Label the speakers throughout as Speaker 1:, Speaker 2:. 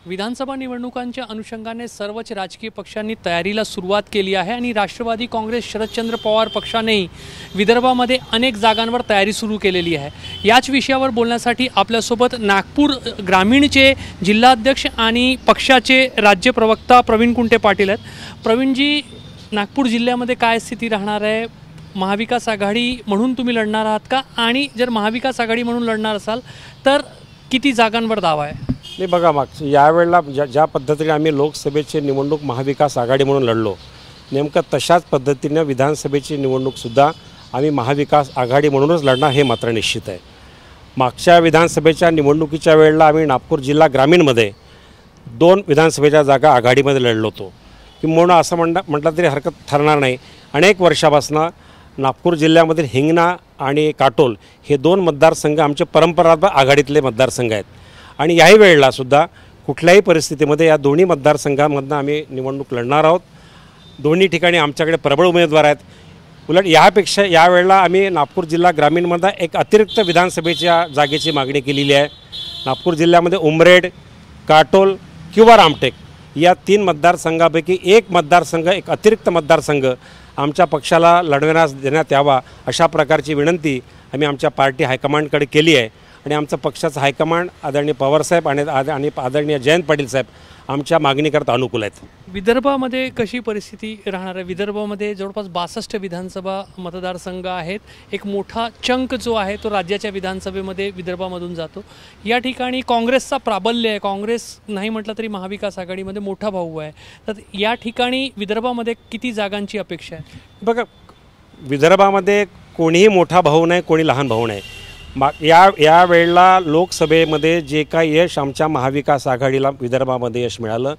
Speaker 1: विधानसभा निवडणुकांच्या अनुषंगाने सर्वच राजकीय पक्षांनी तयारीला सुरुवात केली आहे आणि राष्ट्रवादी काँग्रेस शरदचंद्र पवार पक्षानेही विदर्भामध्ये अनेक जागांवर तयारी सुरू केलेली आहे। याच विषयावर बोलण्यासाठी आपल्यासोबत नागपूर ग्रामीणचे जिल्हाध्यक्ष आणि पक्षाचे राज्य प्रवक्ता प्रवीण कुंटे पाटील आहेत। प्रवीणजी, नागपूर जिल्ह्यामध्ये काय स्थिती राहणार आहे? महाविकास आघाडी म्हणून तुम्ही लढणार आहात का? आणि जर महाविकास आघाडी म्हणून लढणार असाल तर किती जागांवर दावा आहे?
Speaker 2: नाही बघा, यावेळेला ज्या पद्धतीने आम्ही लोकसभेची निवडणूक महाविकास आघाडी म्हणून लढलो, नेमकं तशाच पद्धतीने विधानसभेची निवडणूकसुद्धा आम्ही महाविकास आघाडी म्हणूनच लढणार हे मात्र निश्चित आहे। मागच्या विधानसभेच्या निवडणुकीच्या वेळेला आम्ही नागपूर जिल्हा ग्रामीणमध्ये 2 विधानसभेच्या जागा आघाडीमध्ये लढलो होतो, किंबहुना असं म्हटलं तरी हरकत ठरणार नाही। अनेक वर्षापासून नागपूर जिल्ह्यामधील हिंगणा आणि काटोल हे 2 मतदारसंघ आमचे परंपरागत आघाडीतले मतदारसंघ आहेत आणि याही वेळेला सुद्धा कुठल्याही परिस्थितीमध्ये या दोन्ही मतदारसंघांमधून आम्ही निवडणूक लढणार आहोत। दोन्ही ठिकाणी आमच्याकडे प्रबळ उमेदवार आहेत। उलट यापेक्षा यावेळेला आम्ही नागपूर जिल्हा ग्रामीणमध्ये एक अतिरिक्त विधानसभेच्या जागेची मागणी केलेली आहे। नागपूर जिल्ह्यामध्ये उमरेड, काटोल किंवा रामटेक या 3 मतदारसंघापैकी एक मतदारसंघ, एक अतिरिक्त मतदारसंघ आमच्या पक्षाला लढवण्यास देण्यात यावा अशा प्रकारची विनंती आम्ही आमच्या पार्टी हायकमांडकडे केली आहे आणि आमचं पक्षाचं हायकमांड आदरणीय पवारसाहेब आणि आदरणीय जयंत पाटील साहेब आमच्या मागणीकरता अनुकूल आहेत।
Speaker 1: विदर्भामध्ये कशी परिस्थिती राहणार आहे? विदर्भामध्ये जवळपास 62 विधानसभा मतदारसंघ आहेत। एक मोठा चंक जो आहे तो राज्याच्या विधानसभेमध्ये विदर्भामधून जातो। या ठिकाणी काँग्रेसचा प्राबल्य आहे। काँग्रेस नाही म्हटलं तरी महाविकास आघाडीमध्ये मोठा भाऊ आहे। तर या ठिकाणी विदर्भामध्ये किती जागांची अपेक्षा आहे?
Speaker 2: बघा, विदर्भामध्ये कोणीही मोठा भाऊ नाही, कोणी लहान भाऊ नाही। या वेळेला लोकसभेमध्ये जे काही यश आमच्या महाविकास आघाडीला विदर्भामध्ये यश मिळालं,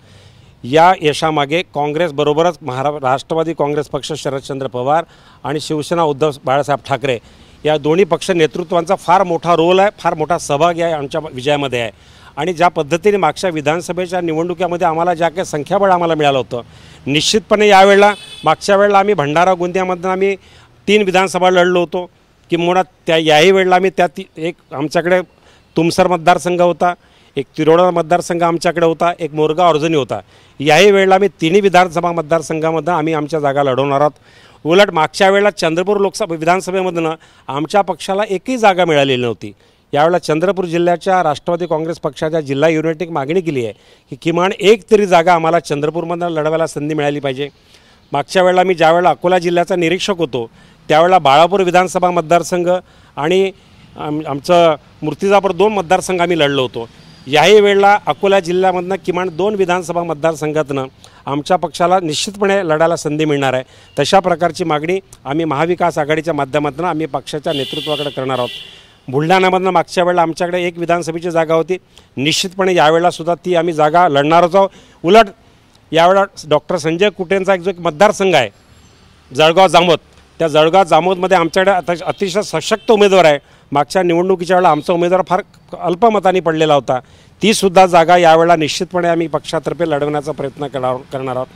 Speaker 2: या यशामागे काँग्रेसबरोबरच राष्ट्रवादी काँग्रेस पक्ष शरदचंद्र पवार आणि शिवसेना उद्धव बाळासाहेब ठाकरे या दोन्ही पक्ष नेतृत्वांचा फार मोठा रोल आहे, फार मोठा सहभाग आहे आमच्या विजयामध्ये आहे। आणि ज्या पद्धतीने मागच्या विधानसभेच्या निवडणुकीमध्ये आम्हाला ज्या काही संख्याबळ आम्हाला मिळालं होतं, निश्चितपणे यावेळेला मागच्या वेळेला आम्ही भंडारा गोंदियामधून आम्ही 3 विधानसभा लढलो होतो, किंबहुना याही वेळेला आम्ही एक आमच्याकडे तुमसर मतदारसंघ होता, एक तिरोडा मतदारसंघ आमच्याकडे होता, एक मोरगाव अर्जुनी होता। याही वेळेला आम्ही 3 विधानसभा मतदारसंघामध्ये आम्ही आमच्या जागा लढवणार आहोत। उलट मागच्या वेळेला चंद्रपूर लोकसभा विधानसभेमधून आमच्या पक्षाला एकही जागा मिळालेली नव्हती। यावेळेला चंद्रपूर जिल्ह्याच्या राष्ट्रवादी काँग्रेस पक्षाच्या जिल्हा युनिटने मागणी केली आहे की किमान एक तरी जागा आम्हाला चंद्रपूरमधून लढवायला संधी मिळाली पाहिजे। मागच्या वेळेला मी ज्यावेळेला अकोला जिल्ह्याचा निरीक्षक होतो त्यावेळेला बाळापूर विधानसभा मतदारसंघ आणि आमचं मूर्तिजापूर 2 मतदारसंघ आम्ही लढलो होतो। याही वेळेला अकोला जिल्ह्यामधनं किमान 2 विधानसभा मतदारसंघातनं आमच्या पक्षाला निश्चितपणे लढायला संधी मिळणार आहे। तशा प्रकारची मागणी आम्ही महाविकास आघाडीच्या माध्यमातून आम्ही पक्षाच्या नेतृत्वाकडे करणार आहोत। बुलढाण्यामधनं मागच्या वेळेला आमच्याकडे 1 विधानसभेची जागा होती, निश्चितपणे यावेळेलासुद्धा ती आम्ही जागा लढणारच आहोत। उलट यावेळेला डॉक्टर संजय कुटेंचा एक मतदारसंघ आहे जळगाव जामोद, त्या जळगाव जामोदमध्ये आमच्याकडे अतिशय सशक्त उमेदवार आहे। मागच्या निवडणुकीच्या वेळेला आमचा उमेदवार फार अल्पमताने पडलेला होता, तीसुद्धा जागा यावेळेला निश्चितपणे आम्ही पक्षातर्फे लढवण्याचा प्रयत्न करणार आहोत।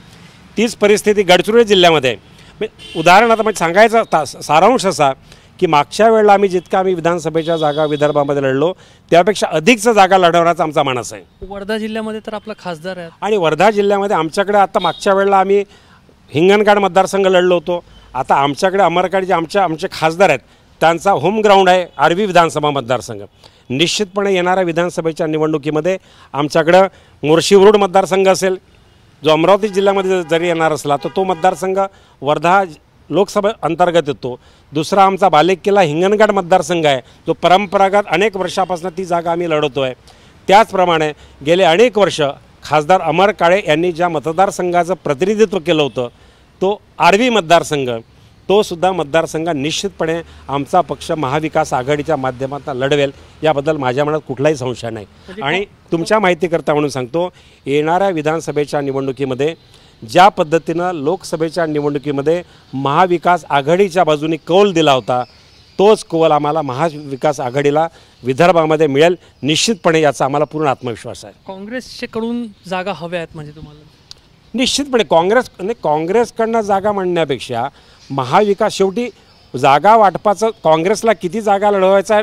Speaker 2: तीच परिस्थिती गडचिरोली जिल्ह्यामध्ये आहे। उदाहरणार्थ म्हणजे सांगायचा सारांश असा की मागच्या वेळेला आम्ही विधानसभेच्या जागा विदर्भामध्ये लढलो त्यापेक्षा अधिकच जागा लढवण्याचा आमचा मानस आहे।
Speaker 1: वर्धा जिल्ह्यामध्ये तर आपला खासदार आहे
Speaker 2: आणि वर्धा जिल्ह्यामध्ये आमच्याकडे आता मागच्या वेळेला आम्ही हिंगणघाट मतदारसंघ लढलो होतो। आता आमच्याकडे अमरकाड जे आमचे खासदार आहेत त्यांचा होम ग्राउंड आहे आर्वी विधानसभा मतदारसंघ। निश्चितपणे येणाऱ्या विधानसभेच्या निवडणुकीमध्ये आमच्याकडं मोर्शी-वरुड मतदारसंघ असेल, जो अमरावती जिल्ह्यामध्ये जरी येणार असला तर तो मतदारसंघ वर्धा लोकसभा अंतर्गत येतो। दुसरा आमचा बालेकिल्ला हिंगणघाट मतदारसंघ आहे, जो परंपरागत अनेक वर्षापासून ती जागा आम्ही लढवतो आहे। त्याचप्रमाणे गेले अनेक वर्ष खासदार अमर काळे यांनी ज्या मतदारसंघाचं प्रतिनिधित्व केलं होतं तो आर्वी मतदारसंघ, तो सुद्धा मतदारसंघ निश्चितपणे आमचा पक्ष महाविकास आघाडीच्या माध्यमातून लढवेल याबद्दल माझ्या मनात कुठलाही संशय नाही। आणि तुमच्या माहितीकरता म्हणून सांगतो, येणाऱ्या विधानसभेच्या निवडणुकीमध्ये ज्या पद्धतीनं लोकसभेच्या निवडणुकीमध्ये महाविकास आघाडीच्या बाजूने कौल दिला होता तोच कौल आम्हाला महाविकास आघाडीला विदर्भामध्ये मिळेल निश्चितपणे, याचा आम्हाला पूर्ण आत्मविश्वास आहे।
Speaker 1: काँग्रेसकडून जागा हव्या आहेत म्हणजे तुम्हाला?
Speaker 2: निश्चितपणे काँग्रेसकडनं जागा म्हणण्यापेक्षा महाविकास, शेवटी जागा वाटपाचं काँग्रेसला किती जागा लढवायचा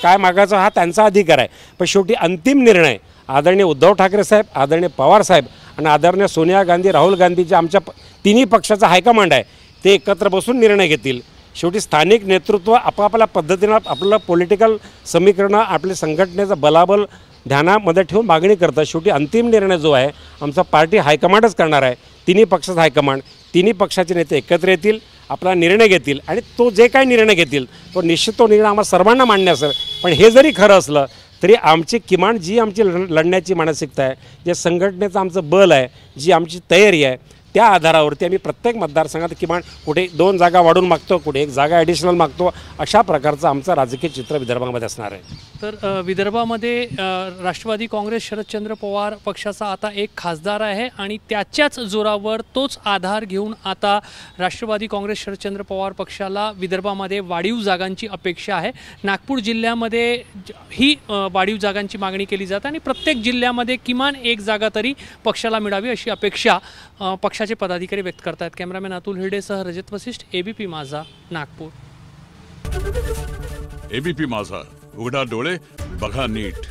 Speaker 2: काय मागायचा हा त्यांचा अधिकार आहे, पण शेवटी अंतिम निर्णय आदरणीय उद्धव ठाकरे साहेब, आदरणीय पवार साहेब आणि आदरणीय सोनिया गांधी, राहुल गांधीच्या आमच्या तिन्ही पक्षाचा हायकमांड आहे, ते एकत्र बसून निर्णय घेतील. शेवटी स्थानिक नेतृत्व आपापल्या पद्धतीनं आपलं पॉलिटिकल समीकरणं आपले संघटनेचं बलाबल ध्यानामध्ये ठेवून मागणी करतात. शेवटी अंतिम निर्णय जो आहे आमचा पार्टी हायकमांडच करणार आहे. तिन्ही पक्षाचा हायकमांड, तिन्ही पक्षाचे नेते एकत्र येतील, आपला निर्णय घेतील आणि तो जे काही निर्णय घेतील तो निश्चित तो निर्णय आम्हाला सर्वांना मान्य असेल. पण हे जरी खरं असलं तरी आमची किमान जी आमची लढण्याची मानसिकता आहे, जे संघटनेचं आमचं बल आहे, जी आमची तयारी आहे, त्या आधारावरती आम्ही प्रत्येक मतदारसंघात किमान कुठे 2 जागा वाढून मागतो, कुठे 1 जागा ॲडिशनल मागतो. अशा प्रकारचं आमचं राजकीय चित्र विदर्भामध्ये असणार आहे.
Speaker 1: तर विदर्भामध्ये राष्ट्रवादी काँग्रेस शरदचंद्र पवार पक्षाचा आता एक खासदार आहे आणि त्याच्याच जोरावर तोच आधार घेऊन आता राष्ट्रवादी काँग्रेस शरदचंद्र पवार पक्षाला विदर्भामध्ये वाढीव जागांची अपेक्षा आहे. नागपूर जिल्ह्यामध्ये ही वाढीव जागांची मागणी केली जाते आणि प्रत्येक जिल्ह्यामध्ये किमान 1 जागा तरी पक्षाला मिळावी अशी अपेक्षा पक्षाचे पदाधिकारी व्यक्त करतात. कॅमेरामॅन अतुल हिरडेसह रजत वसिष्ठ, एबीपी माझा, नागपूर.
Speaker 3: एबीपी माझा, उघडा डोळे बघा नीट.